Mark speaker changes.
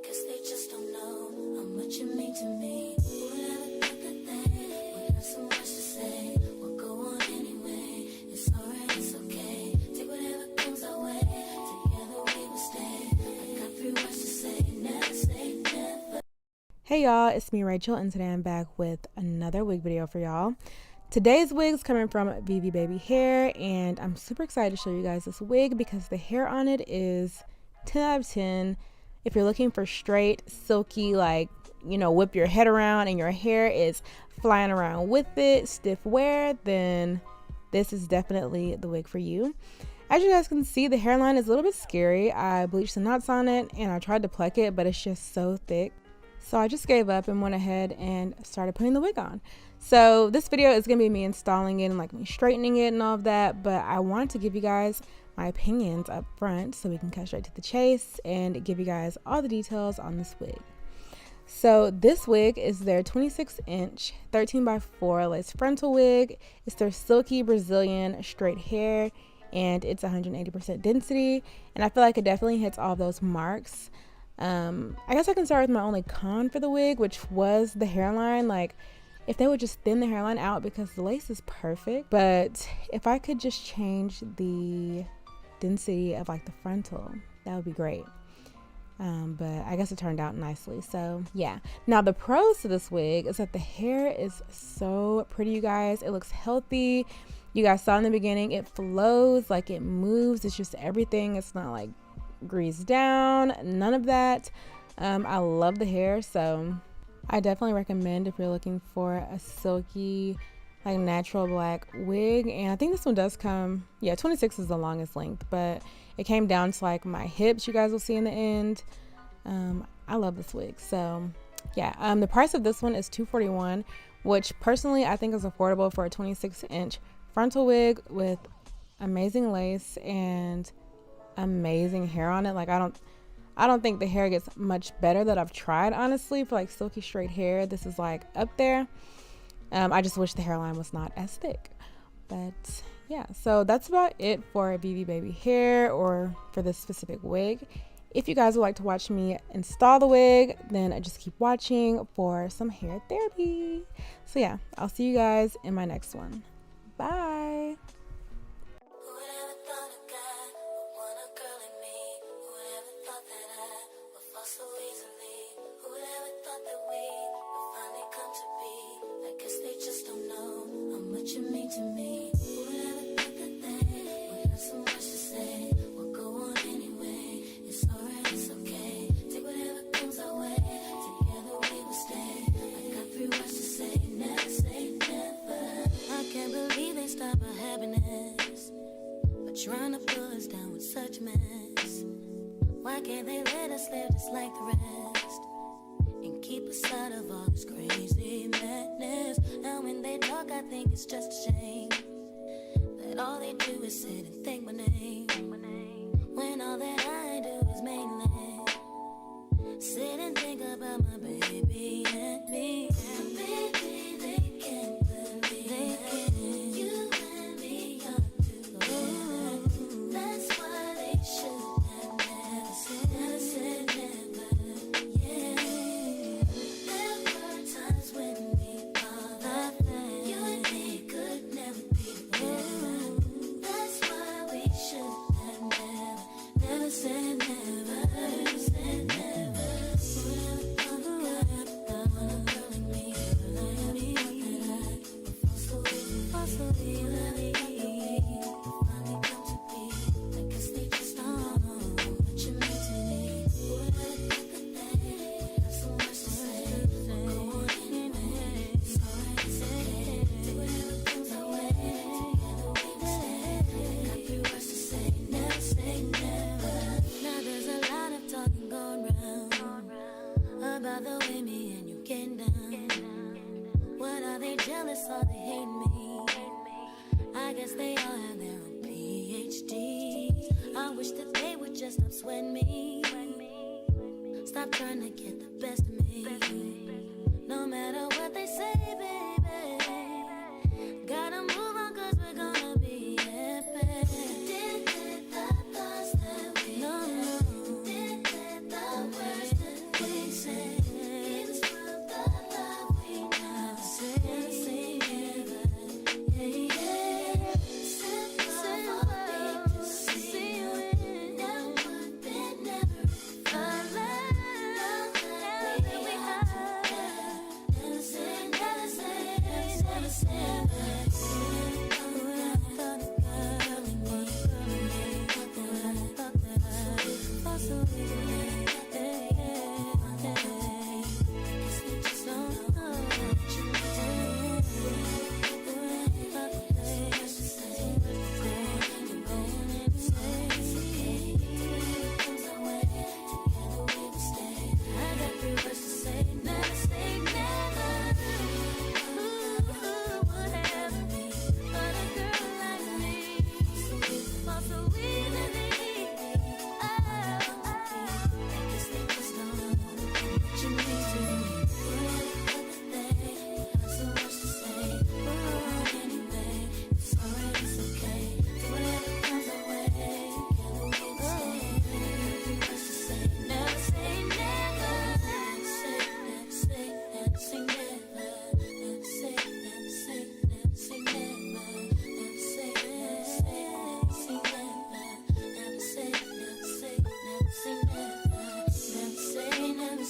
Speaker 1: Guess they just don't know how much you mean to me. Who never thought that they would have so much to say? We'll go on anyway. It's alright, it's okay. Take whatever comes our way. Together we will stay. I got 3 words to say. Never say never.
Speaker 2: Hey y'all, it's me Rachel, and today I'm back with another wig video for y'all. Today's wig is coming from VIVIBABIHAIR, and I'm super excited to show you guys this wig because the hair on it is 10 out of 10. If you're looking for straight, silky, like, you know, whip your head around and your hair is flying around with it, stiff wear, then this is definitely the wig for you. As you guys can see, the hairline is a little bit scary. I bleached the knots on it and I tried to pluck it, but it's just so thick. So I just gave up and went ahead and started putting the wig on. So this video is going to be me installing it and like me straightening it and all of that, but I wanted to give you guys my opinions up front so we can cut straight to the chase and give you guys all the details on this wig. So this wig is their 26-inch 13x4 lace frontal wig. It's their silky Brazilian straight hair, and it's 180% density, and I feel like it definitely hits all those marks. I guess I can start with my only con for the wig, which was the hairline. Like, if they would just thin the hairline out, because the lace is perfect, but if I could just change the density of like the frontal, that would be great. But I guess it turned out nicely, so yeah. Now the pros to this wig is that the hair is so pretty, you guys. It looks healthy. You guys saw in the beginning, it flows, like it moves. It's just everything. It's not like greased down, none of that. I love the hair, so I definitely recommend if you're looking for a silky, like natural black wig. And I think this one does come, yeah, 26 is the longest length, but it came down to like my hips, you guys will see in the end. I love this wig. So yeah, the price of this one is $241, which personally I think is affordable for a 26-inch frontal wig with amazing lace and amazing hair on it. Like, I don't think the hair gets much better that I've tried, honestly, for like silky straight hair. This is like up there. I just wish the hairline was not as thick. But yeah, so that's about it for VIVIBABIHAIR, or for this specific wig. If you guys would like to watch me install the wig, then just keep watching for some hair therapy. So yeah, I'll see you guys in my next one. Bye.
Speaker 1: You mean to me. Who never thought that they would have so much to say? We'll go on anyway. It's alright, it's okay. Take whatever comes our way. Together we will stay. I got 3 words to say. Never say never. I can't believe they stop our happiness, but trying to pull us down with such mess. Why can't they let us live just like the rest and keep us out of all this crazy madness? And when they talk, I think it's just a shame that all they do is sit and think my name, when all that I do is mainly sit and think about my baby and me. And baby, they can't believe they can. You and me are together. That's why they should have never said never. Yeah, there were times when we thought that you and me could never be together. That's why we should have never said never. Never said never. About the way me and you get down. What are they jealous or they hate me? I guess they all have their own PhD. I wish that they would just stop sweating me. Stop trying to get the best of me. No matter what they say, babe.